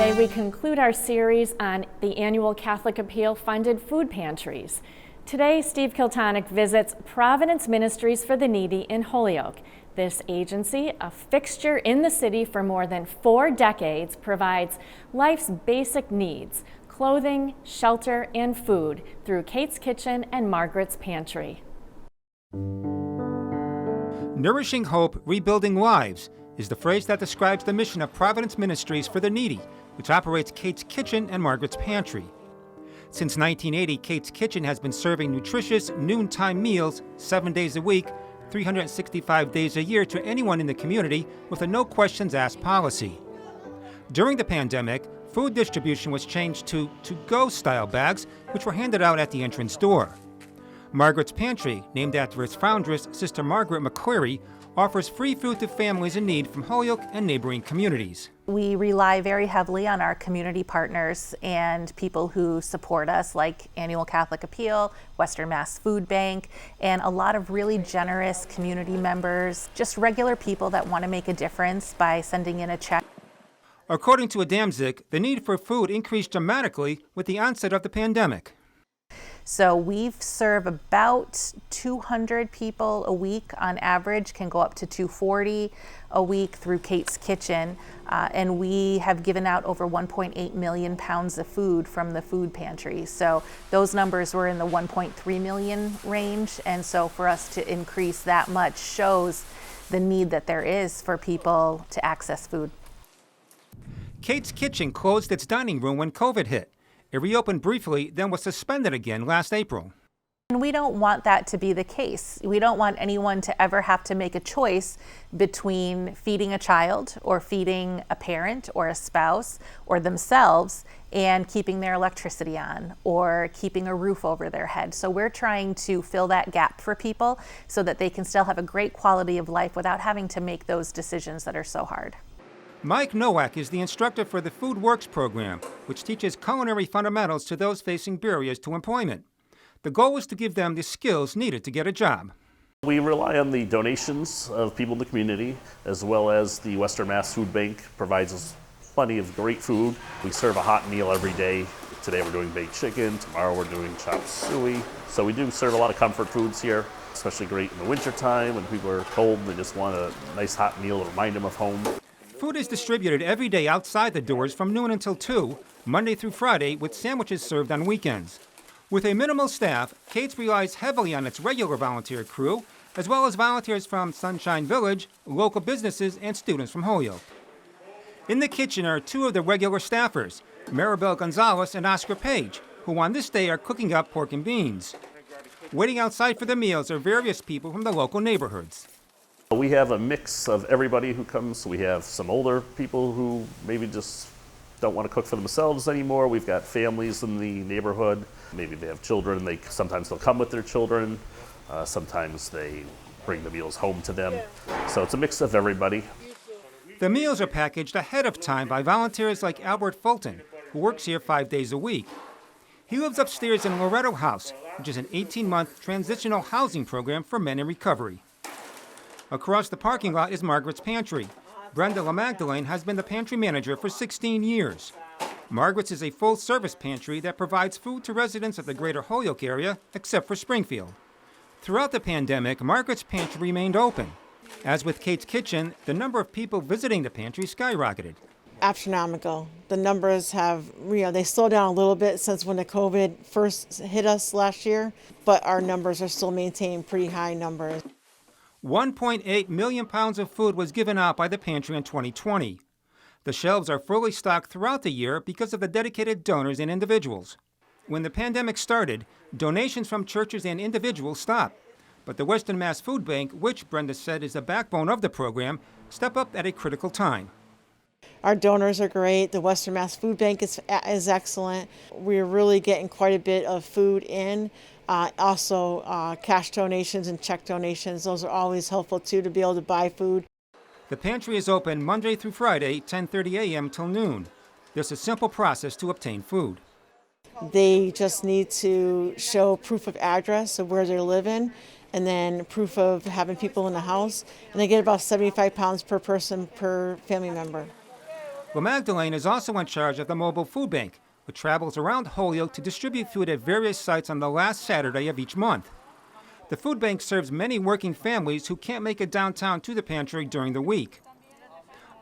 Today we conclude our series on the annual Catholic Appeal-funded food pantries. Today, Steve Kiltonic visits Providence Ministries for the Needy in Holyoke. This agency, a fixture in the city for more than 4 decades, provides life's basic needs, clothing, shelter, and food through Kate's Kitchen and Margaret's Pantry. Nourishing hope, rebuilding lives is the phrase that describes the mission of Providence Ministries for the Needy, which operates Kate's Kitchen and Margaret's Pantry. Since 1980, Kate's Kitchen has been serving nutritious noontime meals 7 days a week, 365 days a year to anyone in the community with a no questions asked policy. During the pandemic, food distribution was changed to to-go style bags, which were handed out at the entrance door. Margaret's Pantry, named after its foundress, Sister Margaret McCleary, offers free food to families in need from Holyoke and neighboring communities. We rely very heavily on our community partners and people who support us, like Annual Catholic Appeal, Western Mass Food Bank, and a lot of really generous community members, just regular people that want to make a difference by sending in a check. According to Adamczyk, the need for food increased dramatically with the onset of the pandemic. So we serve about 200 people a week on average, can go up to 240 a week through Kate's Kitchen. And we have given out over 1.8 million pounds of food from the food pantry. So those numbers were in the 1.3 million range. And so for us to increase that much shows the need that there is for people to access food. Kate's Kitchen closed its dining room when COVID hit. It reopened briefly, then was suspended again last April. And we don't want that to be the case. We don't want anyone to ever have to make a choice between feeding a child or feeding a parent or a spouse or themselves and keeping their electricity on or keeping a roof over their head. So we're trying to fill that gap for people so that they can still have a great quality of life without having to make those decisions that are so hard. Mike Nowak is the instructor for the Food Works program, which teaches culinary fundamentals to those facing barriers to employment. The goal is to give them the skills needed to get a job. We rely on the donations of people in the community, as well as the Western Mass Food Bank provides us plenty of great food. We serve a hot meal every day. Today we're doing baked chicken, tomorrow we're doing chop suey. So we do serve a lot of comfort foods here, especially great in the wintertime when people are cold and they just want a nice hot meal to remind them of home. Food is distributed every day outside the doors from noon until 2, Monday through Friday, with sandwiches served on weekends. With a minimal staff, Kate's relies heavily on its regular volunteer crew, as well as volunteers from Sunshine Village, local businesses, and students from Holyoke. In the kitchen are 2 of the regular staffers, Maribel Gonzalez and Oscar Page, who on this day are cooking up pork and beans. Waiting outside for the meals are various people from the local neighborhoods. We have a mix of everybody who comes. We have some older people who maybe just don't want to cook for themselves anymore. We've got families in the neighborhood. Maybe they have children. Sometimes they'll come with their children. Sometimes they bring the meals home to them. So it's a mix of everybody. The meals are packaged ahead of time by volunteers like Albert Fulton, who works here 5 days a week. He lives upstairs in Loretto House, which is an 18-month transitional housing program for men in recovery. Across the parking lot is Margaret's Pantry. Brenda LaMagdalene has been the pantry manager for 16 years. Margaret's is a full-service pantry that provides food to residents of the greater Holyoke area, except for Springfield. Throughout the pandemic, Margaret's Pantry remained open. As with Kate's Kitchen, the number of people visiting the pantry skyrocketed. Astronomical. The numbers have, they slowed down a little bit since when the COVID first hit us last year, but our numbers are still maintaining pretty high numbers. 1.8 million pounds of food was given out by the pantry in 2020. The shelves are fully stocked throughout the year because of the dedicated donors and individuals. When the pandemic started, donations from churches and individuals stopped. But the Western Mass Food Bank, which Brenda said is the backbone of the program, stepped up at a critical time. Our donors are great. The Western Mass Food Bank is excellent. We're really getting quite a bit of food in. Also, cash donations and check donations, those are always helpful too, to be able to buy food. The pantry is open Monday through Friday, 10:30 a.m. till noon. There's a simple process to obtain food. They just need to show proof of address of where they're living, and then proof of having people in the house, and they get about 75 pounds per person per family member. Well, Magdalene is also in charge of the mobile food bank, which travels around Holyoke to distribute food at various sites on the last Saturday of each month. The food bank serves many working families who can't make it downtown to the pantry during the week.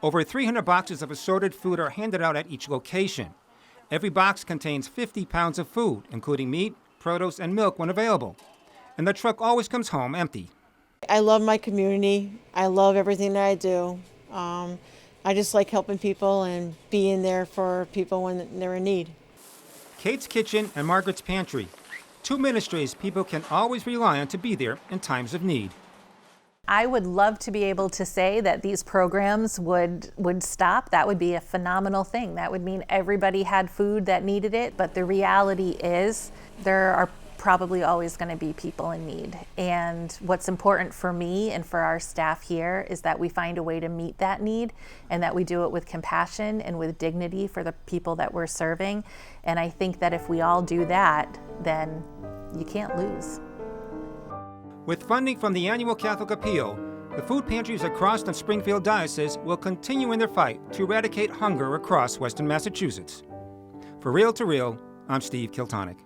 Over 300 boxes of assorted food are handed out at each location. Every box contains 50 pounds of food, including meat, produce, and milk when available. And the truck always comes home empty. I love my community. I love everything that I do. I just like helping people and being there for people when they're in need. Kate's Kitchen and Margaret's Pantry, two ministries people can always rely on to be there in times of need. I would love to be able to say that these programs would stop. That would be a phenomenal thing. That would mean everybody had food that needed it, but the reality is there are probably always going to be people in need. And what's important for me and for our staff here is that we find a way to meet that need and that we do it with compassion and with dignity for the people that we're serving. And I think that if we all do that, then you can't lose. With funding from the annual Catholic Appeal, the food pantries across the Springfield Diocese will continue in their fight to eradicate hunger across Western Massachusetts. For Real to Real, I'm Steve Kiltonic.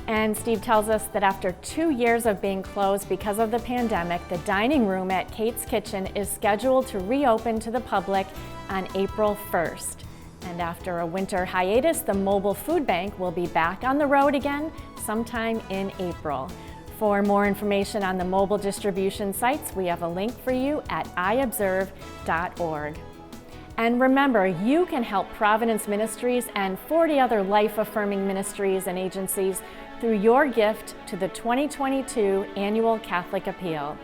And Steve tells us that after 2 years of being closed because of the pandemic, the dining room at Kate's Kitchen is scheduled to reopen to the public on April 1st. And after a winter hiatus, the mobile food bank will be back on the road again sometime in April. For more information on the mobile distribution sites, we have a link for you at iobserve.org. And remember, you can help Providence Ministries and 40 other life-affirming ministries and agencies through your gift to the 2022 Annual Catholic Appeal.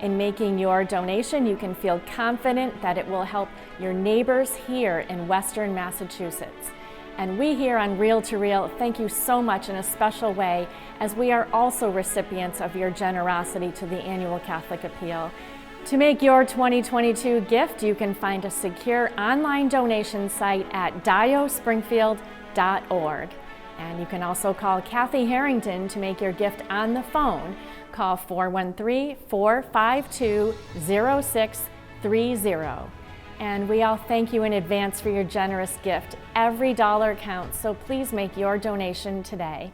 In making your donation, you can feel confident that it will help your neighbors here in Western Massachusetts. And we here on Real to Real thank you so much in a special way, as we are also recipients of your generosity to the Annual Catholic Appeal. To make your 2022 gift, you can find a secure online donation site at diospringfield.org. And you can also call Kathy Harrington to make your gift on the phone. Call 413-452-0630. And we all thank you in advance for your generous gift. Every dollar counts, so please make your donation today.